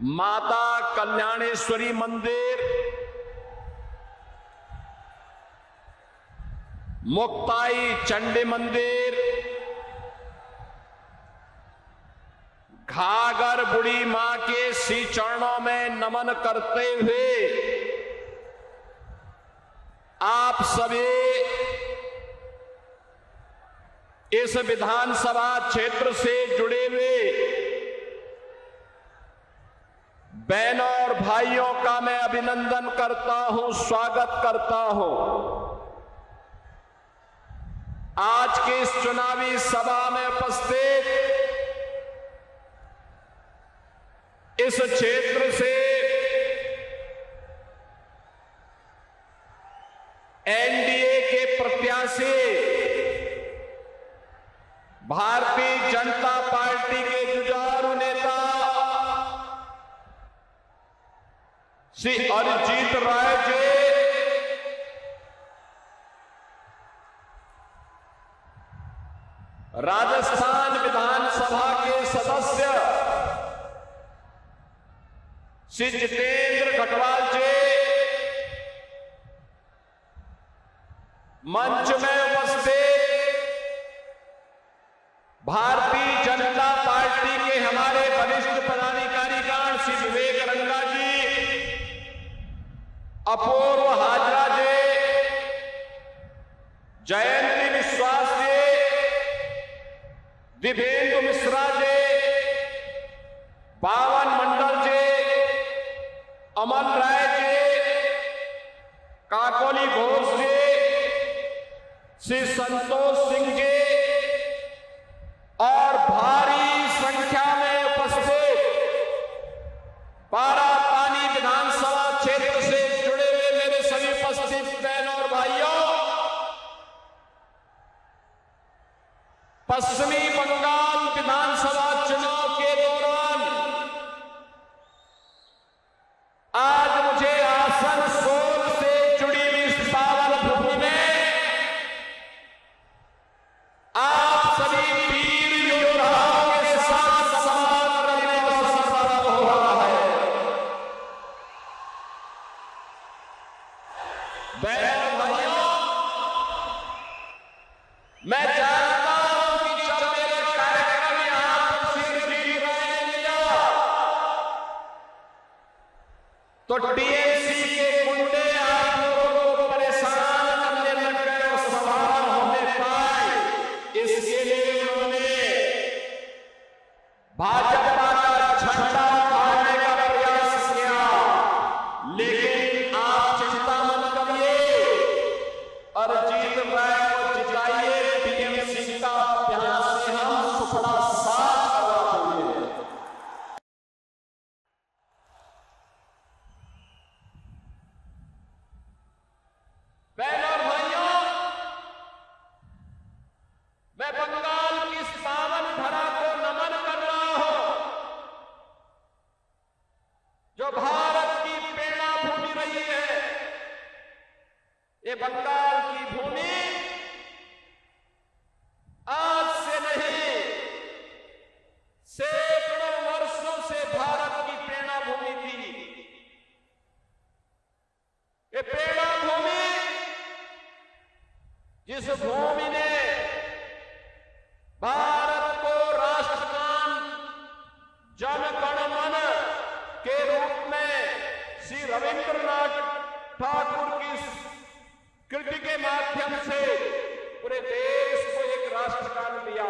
माता कल्याणेश्वरी मंदिर, मुक्ताई चंडी मंदिर, घाघर बुढ़ी मां के श्री चरणों में नमन करते हुए आप सभी इस विधानसभा क्षेत्र से जुड़े हुए बहनों और भाइयों का मैं अभिनंदन करता हूं, स्वागत करता हूं। आज के इस चुनावी सभा में उपस्थित इस क्षेत्र से एनडीए के प्रत्याशी भारतीय जनता पार्टी के जुझारू नेता श्री अरिजीत राय जी, राजस्थान विधानसभा के सदस्य श्री जितेंद्र खटवाल जी, मंच में उपस्थित भारतीय जनता पार्टी के हमारे वरिष्ठ पदाधिकारीगण श्री विवेक रंगा जी, अपूर्व हाजरा जी, जयंती विश्वास जी, दिव्येंदु मिश्रा जी, पावन मंडल जी, अमन राय जी, काकोली घोष जी, श्री संतोष सिंह जी और भारी संख्या में उपस्थित पारापानी विधानसभा क्षेत्र से जुड़े हुए मेरे सभी उपस्थित बहनों और भाइयों, पश्चिमी बंगाल विधानसभा चुनाव के दौरान आज मुझे आसनसोल से जुड़ी हुई इस पावन भूमि में आप सभी वीर योद्धाओं के साथ संवाद करने का अवसर प्राप्त हो रहा है। बहनों भाइयों, मैं जानता हूं कि जब मेरे कार्यक्रम यहां पर श्री राय ने लिया तो टीएमसी के गुंडे आप लोगों को परेशान करने लग गए और सवाल होने पाए। इसके लिए उन्होंने भाजपा का झंडा उठाने का प्रयास किया, लेकिन आप चिंता मत करिए, अरिजीत राय को जिताइए, टीएमसी का अभ्यास से हम सुपड़ा साफ करवा देंगे। बहनों और भाइयों, मैं बंगाल की इस पावन धरा को नमन कर रहा हूं जो भारत की प्रेरणा भूमि रही है। ये बंगाल की भूमि आज से नहीं, सैकड़ों वर्षों से भारत की प्रेरणा भूमि थी। ये प्रेरणा भूमि, जिस भूमि ने भारत को राष्ट्रगान जन गण मन के रूप में श्री रविंद्रनाथ ठाकुर की कृति के माध्यम से पूरे देश को एक राष्ट्रगान दिया।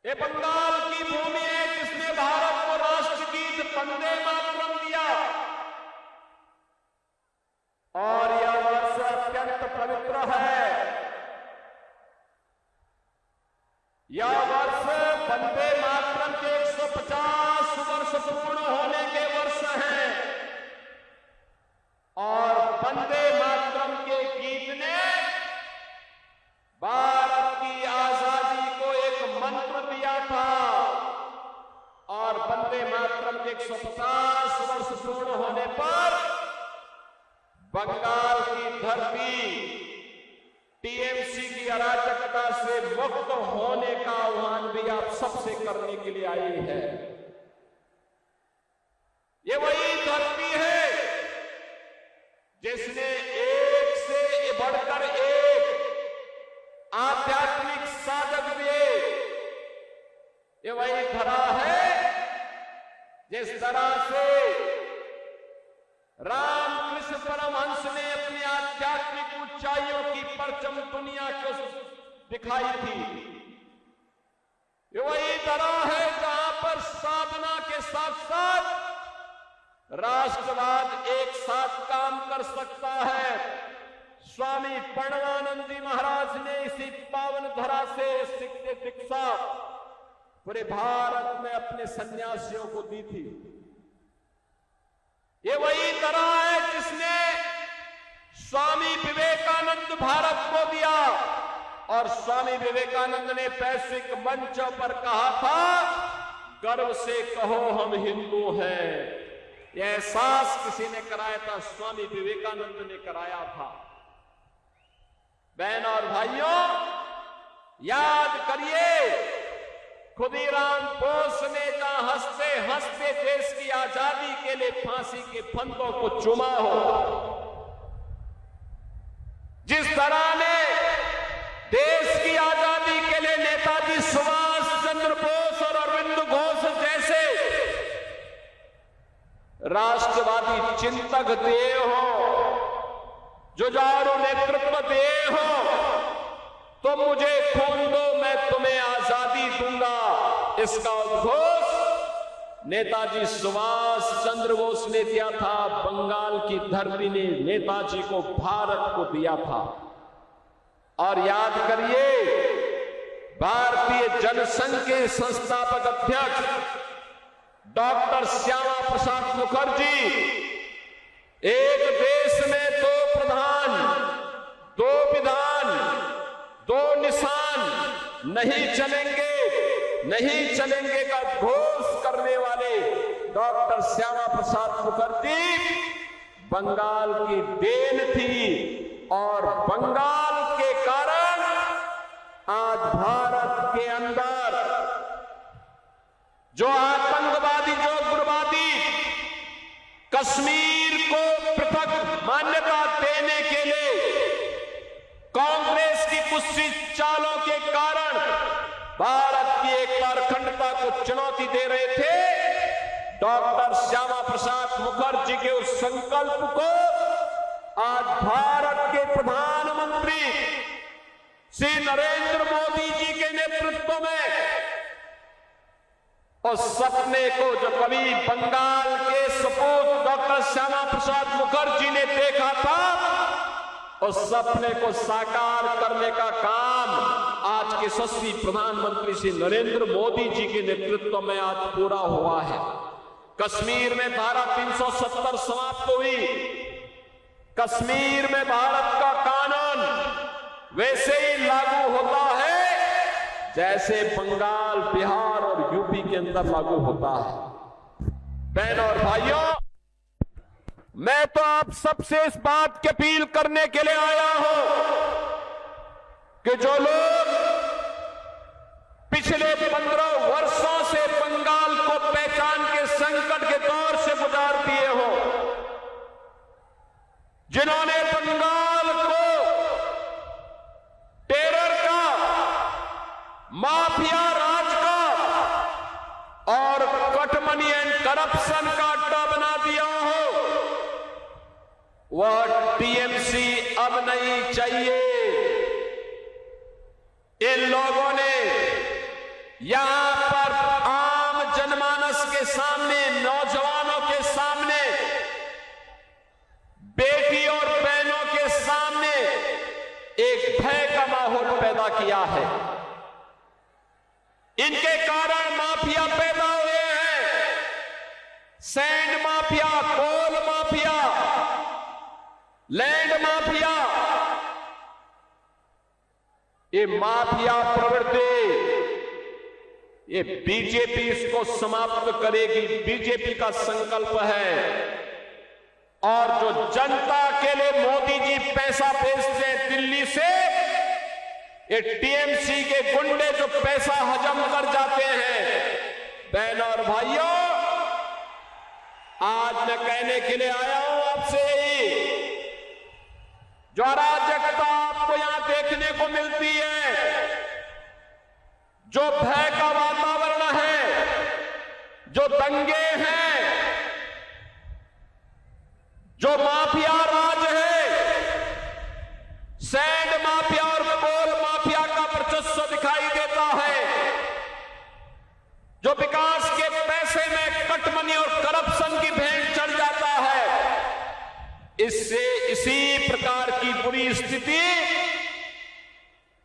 ये बंगाल की भूमि है जिसने भारत को राष्ट्रगीत वंदे मातरम दिया और यह वर्ष अत्यंत पवित्र है। यह वर्ष वंदे मातरम के 150 वर्ष पूर्ण होने के वर्ष हैं और वंदे मातरम के गीत ने भारत की आजादी को एक मंत्र दिया था और वंदे मातरम के 150 वर्ष पूर्ण होने पर बंगाल की धरती टीएमसी की अराजकता से मुक्त होने का आह्वान भी आप सबसे करने के लिए आई है। जिस तरह से रामकृष्ण परमहंस ने अपनी आध्यात्मिक ऊंचाइयों की परचम दुनिया को दिखाई थी, ये वही तरह है जहां पर साधना के साथ साथ राष्ट्रवाद एक साथ काम कर सकता है। स्वामी प्रणवानंद जी महाराज ने इसी पावन धरा से शिक्षा दीक्षा पूरे भारत में अपने सन्यासियों को दी थी। ये वही तरह है जिसने स्वामी विवेकानंद भारत को दिया, और स्वामी विवेकानंद ने वैश्विक मंचों पर कहा था, गर्व से कहो हम हिंदू हैं। यह एहसास किसी ने कराया था, स्वामी विवेकानंद ने कराया था। बहनों और भाइयों, याद करिए, खुदीराम बोस ने जहां हंसते हंसते देश की आजादी के लिए फांसी के फंदों को चूमा हो, जिस तरह ने देश की आजादी के लिए नेताजी सुभाष चंद्र बोस और अरविंद घोष जैसे राष्ट्रवादी चिंतक दिए हो, जुझारू नेतृत्व दिए हो, तो मुझे खून दो मैं तुम्हें आजादी दूंगा, इसका उद्घोष नेताजी सुभाष चंद्र बोस ने दिया था। बंगाल की धरती ने नेताजी को भारत को दिया था। और याद करिए, भारतीय जनसंघ के संस्थापक अध्यक्ष डॉक्टर श्यामा प्रसाद मुखर्जी, एक देश में दो प्रधान, दो विधान, दो निशान नहीं चलेंगे का घोष करने वाले डॉक्टर श्यामा प्रसाद मुखर्जी बंगाल की देन थी, और बंगाल के कारण आज भारत के अंदर जो आतंकवादी, जो उग्रवादी कश्मीर को पृथक मान्यता देने के लिए कांग्रेस की कुछ चालों के कारण भारत की एकता और अखंडता को चुनौती दे रहे थे, डॉक्टर श्यामा प्रसाद मुखर्जी के उस संकल्प को आज भारत के प्रधानमंत्री श्री नरेंद्र मोदी जी के नेतृत्व में उस सपने को जो कभी बंगाल के सपूत डॉक्टर श्यामा प्रसाद मुखर्जी ने देखा था, उस सपने को साकार करने का काम आज के यशस्वी प्रधानमंत्री श्री नरेंद्र मोदी जी के नेतृत्व में आज पूरा हुआ है। कश्मीर में धारा 370 समाप्त हुई। कश्मीर में भारत का कानून वैसे ही लागू होता है जैसे बंगाल, बिहार और यूपी के अंदर लागू होता है। बहनों और भाइयों, मैं तो आप सबसे इस बात की अपील करने के लिए आया हूं कि जो लोग पिछले 15 वर्षों से बंगाल को पहचान के संकट के दौर से गुजार दिए हो, जिन्होंने बंगाल को टेरर का, माफिया राज का और कट मनी एंड करप्शन का अड्डा बना दिया हो, वह टीएमसी अब नहीं चाहिए। इन लोगों ने यहां पर आम जनमानस के सामने, नौजवानों के सामने, बेटी और बहनों के सामने एक भय का माहौल पैदा किया है। इनके कारण माफिया पैदा हुए हैं, सैंड माफिया, कोल माफिया, लैंड माफिया। ये माफिया प्रवृत्ति, ये बीजेपी इसको समाप्त करेगी, बीजेपी का संकल्प है। और जो जनता के लिए मोदी जी पैसा भेजते हैं दिल्ली से, ये टीएमसी के गुंडे जो पैसा हजम कर जाते हैं। बहनों और भाइयों, आज मैं कहने के लिए आया हूं आपसे यही, जो अराजकता आपको यहां देखने को मिलती है, जो भय का वातावरण है, जो दंगे हैं, जो माफिया राज है, सैंड माफिया और कोल माफिया का वर्चस्व दिखाई देता है, जो विकास के पैसे में कटमनी और करप्शन की भेंट चढ़ जाता है, इससे इसी प्रकार की बुरी स्थिति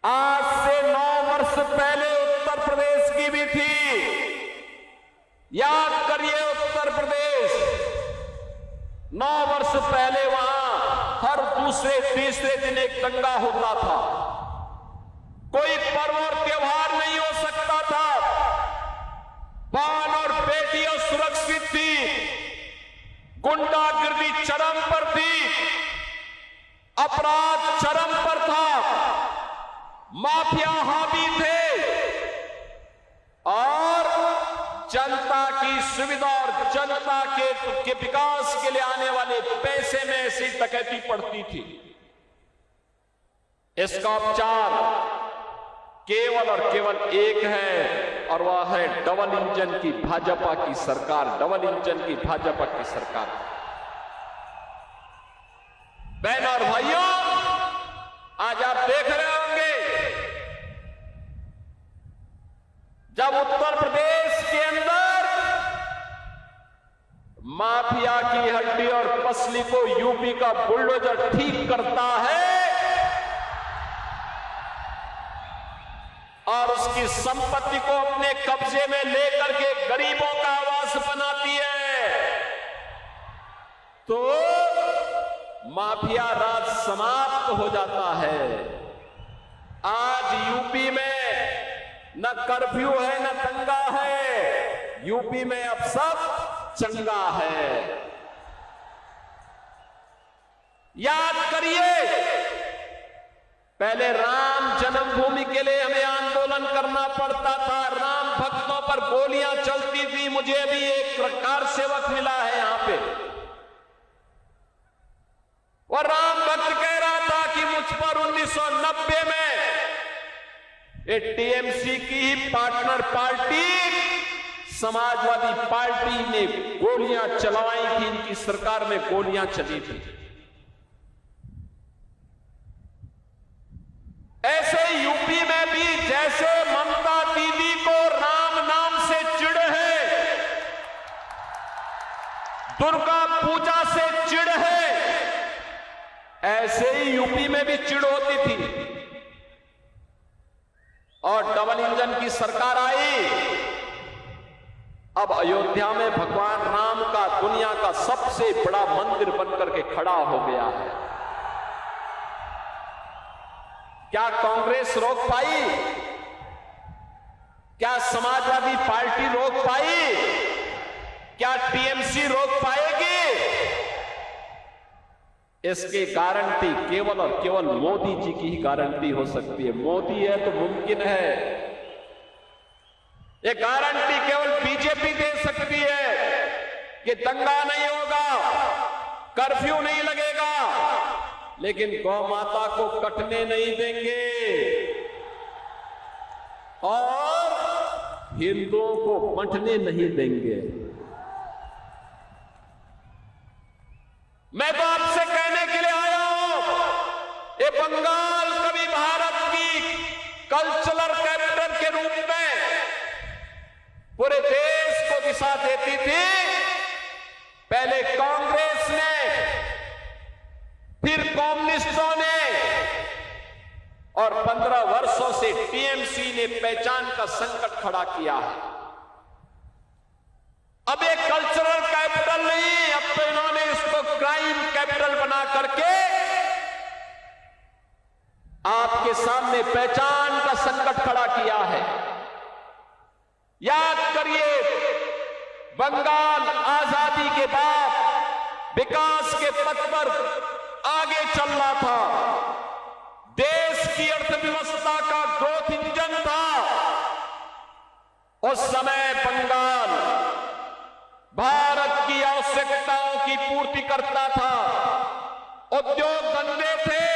आज से 9 वर्ष पहले उत्तर प्रदेश की भी थी। याद करिए, उत्तर प्रदेश 9 वर्ष पहले वहां हर दूसरे तीसरे दिन एक दंगा होता था। कोई पर्व और त्योहार नहीं हो सकता था। बहन और बेटियां सुरक्षित थी, गुंडागिर्दी चरम पर थी, अपराध चरम पर था, माफिया हावी थे और जनता की सुविधा और जनता के विकास के लिए आने वाले पैसे में ऐसी डकैती पड़ती थी। इसका उपचार केवल और केवल एक है और वह है डबल इंजन की भाजपा की सरकार, डबल इंजन की भाजपा की सरकार। बहन और भाइयों, आज आप देख रहे होंगे जब उत्तर प्रदेश के अंदर माफिया की हड्डी और पसली को यूपी का बुलडोजर ठीक करता है और उसकी संपत्ति को अपने कब्जे में लेकर के गरीबों का आवास बनाती है, तो माफिया राज समाप्त हो जाता है। आज यूपी में न कर्फ्यू है न दंगा है, यूपी में अब सब चंगा है। याद करिए, पहले राम जन्मभूमि के लिए हमें आंदोलन करना पड़ता था, राम भक्तों पर गोलियां चलती थी। मुझे भी एक कार सेवक मिला है यहां पे, और राम भक्त कह रहा था कि मुझ पर 1990 में टीएमसी की ही पार्टनर पार्टी समाजवादी पार्टी ने गोलियां चलवाई थी, इनकी सरकार में गोलियां चली थी। ऐसे यूपी में भी जैसे ममता दीदी को राम नाम से चिढ़ है, दुर्गा पूजा से चिढ़ है, ऐसे ही यूपी में भी चिढ़ होती थी। और डबल इंजन की सरकार आई। अब अयोध्या में भगवान राम का दुनिया का सबसे बड़ा मंदिर बनकर के खड़ा हो गया है। क्या कांग्रेस रोक पाई? क्या समाजवादी पार्टी रोक पाई? क्या टीएमसी रोक पाएगी? इसकी गारंटी केवल और केवल मोदी जी की ही गारंटी हो सकती है। मोदी है तो मुमकिन है। ये गारंटी केवल बीजेपी दे सकती है कि दंगा नहीं होगा, कर्फ्यू नहीं लगेगा, लेकिन गौ माता को कटने नहीं देंगे और हिंदुओं को बंटने नहीं देंगे। मैं तो आपसे कहने के लिए आया हूं, ये बंगाल कभी भारत की कल्चरल कैपिटल के रूप में पूरे देश को दिशा देती थी। पहले कांग्रेस ने, फिर कम्युनिस्टों ने, और 15 वर्षों से टीएमसी ने पहचान का संकट खड़ा किया है। अब एक कल्चरल कैपिटल नहीं, अब तो इन्होंने इसको क्राइम कैपिटल बना करके आपके सामने पहचान का संकट खड़ा किया है। याद करिए, बंगाल आजादी के बाद विकास के पथ पर आगे चल रहा था, देश की अर्थव्यवस्था का ग्रोथ इंजन था। उस समय बंगाल भारत की आवश्यकताओं की पूर्ति करता था, उद्योग धंधे थे,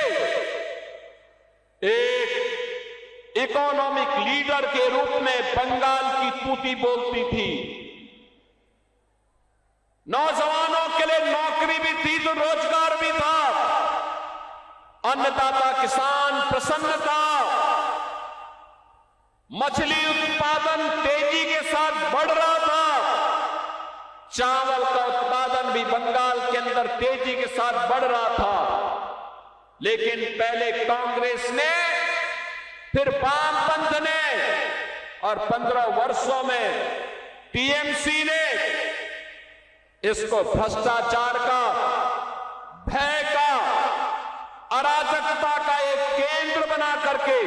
एक इकोनॉमिक लीडर के रूप में बंगाल की तूती बोलती थी। नौजवानों के लिए नौकरी भी थी तो रोजगार भी था, अन्नदाता किसान प्रसन्न था, मछली उत्पादन तेजी के साथ बढ़ रहा था, चावल का उत्पादन भी बंगाल के अंदर तेजी के साथ बढ़ रहा था। लेकिन पहले कांग्रेस ने, फिर वामपंथ ने और 15 वर्षों में टीएमसी ने इसको भ्रष्टाचार का, भय का, अराजकता का एक केंद्र बना करके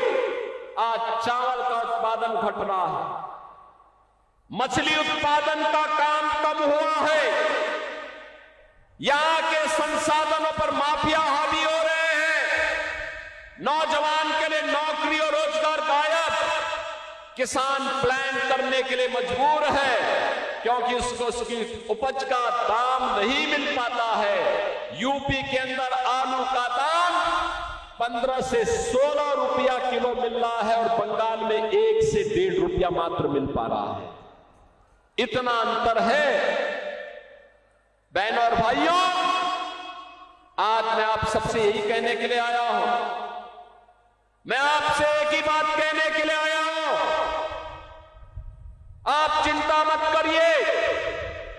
आज चावल का उत्पादन घट रहा है, मछली उत्पादन का काम कम हुआ है, यहां के संसाधनों पर माफिया हावी हो रहे हैं, नौजवान के लिए नौकरी और रोजगार गायब, किसान प्लान करने के लिए मजबूर है क्योंकि उसको उसकी उपज का दाम नहीं मिल पाता है। यूपी के अंदर आलू का दाम 15 से 16 रुपया किलो मिल रहा है और बंगाल में 1 से 1.5 रुपया मात्र मिल पा रहा है। इतना अंतर है। बहनों और भाइयों, आज मैं आप सबसे यही कहने के लिए आया हूं, मैं आपसे एक ही बात कहने के लिए आया हूं, आप चिंता मत करिए।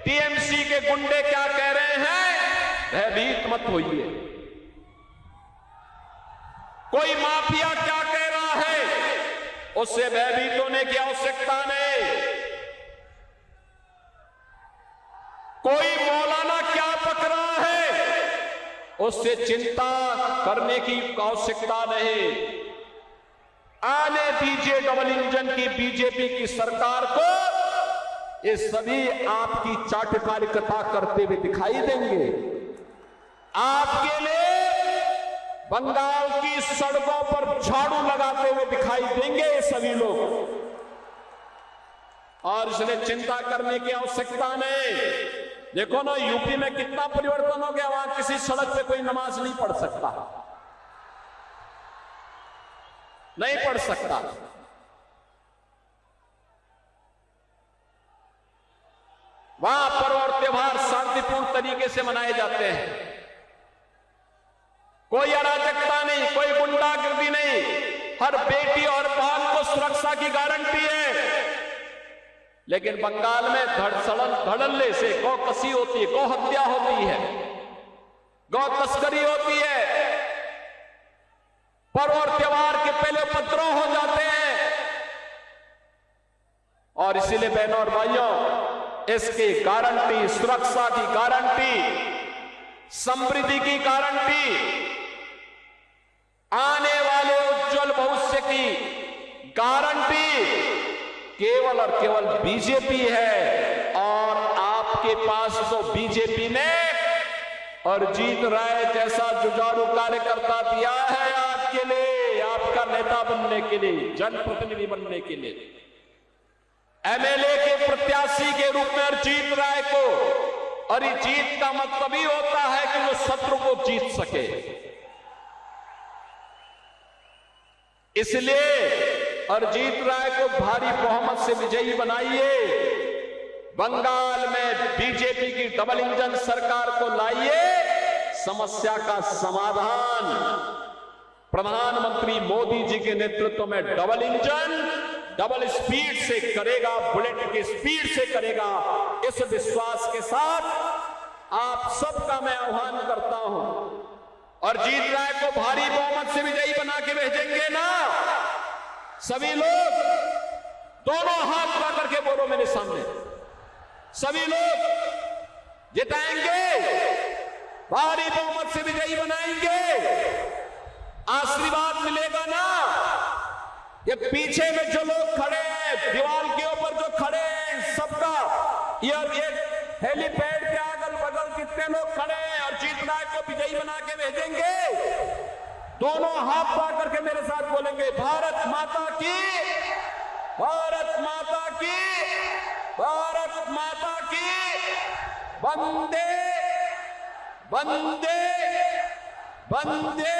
टीएमसी के गुंडे क्या कह रहे हैं, भयभीत मत होइए। कोई माफिया क्या कह रहा है, उससे भयभीत होने की आवश्यकता नहीं। कोई मौलाना क्या पक रहा है, उससे चिंता करने की आवश्यकता नहीं। आने दीजिए डबल इंजन की बीजेपी की सरकार को, ये सभी आपकी चाटकारिता करते हुए दिखाई देंगे। आपके लिए बंगाल की सड़कों पर झाड़ू लगाते हुए दिखाई देंगे ये सभी लोग, और इसलिए चिंता करने की आवश्यकता नहीं। देखो ना, यूपी में कितना परिवर्तन हो गया, वहां किसी सड़क पे कोई नमाज नहीं पढ़ सकता, नहीं पढ़ सकता। वहां पर्व और त्योहार शांतिपूर्ण तरीके से मनाए जाते हैं, कोई अराजकता नहीं, कोई गुंडागर्दी नहीं, हर बेटी और बहन को सुरक्षा की गारंटी है। लेकिन बंगाल में धड़ल्ले से गौ कसी होती है, गौ हत्या होती है, गौ तस्करी होती है, पर्व और त्योहार के पहले उपद्रव हो जाते हैं। और इसीलिए बहनों और भाइयों, इसकी गारंटी, सुरक्षा की गारंटी, समृद्धि की गारंटी, आने वाले उज्जवल भविष्य की गारंटी केवल और केवल बीजेपी है। और आपके पास तो बीजेपी ने अरिजीत राय जैसा जुझारू कार्यकर्ता दिया है आपके लिए, आपका नेता बनने के लिए, जनप्रतिनिधि बनने के लिए। एमएलए के प्रत्याशी के रूप में अरिजीत राय को, अरिजीत का मतलब ही होता है कि वो शत्रु को जीत सके। इसलिए अरिजीत राय को भारी बहुमत से विजयी बनाइए, बंगाल में बीजेपी की डबल इंजन सरकार को लाइए, समस्या का समाधान प्रधानमंत्री मोदी जी के नेतृत्व में डबल इंजन, डबल स्पीड से करेगा, बुलेट की स्पीड से करेगा। इस विश्वास के साथ आप सबका मैं आह्वान करता हूं, अरिजीत राय को भारी बहुमत से विजयी बना के भेजेंगे ना। सभी लोग दोनों हाथ उठा करके बोलो मेरे सामने, सभी लोग जिताएंगे, भारी बहुमत से विजयी बनाएंगे, आशीर्वाद मिलेगा ना। ये पीछे में जो लोग खड़े हैं, दीवार के ऊपर जो खड़े हैं, सबका ये हेलीपैड के अगल बगल कितने लोग खड़े हैं, अरिजीत राय को विजयी बना के भेजेंगे। दोनों हाथ पा करके मेरे साथ बोलेंगे, भारत माता की, भारत माता की, भारत माता की, वंदे वंदे वंदे,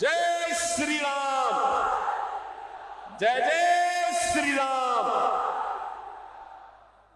जय श्री राम, जय जय श्री राम।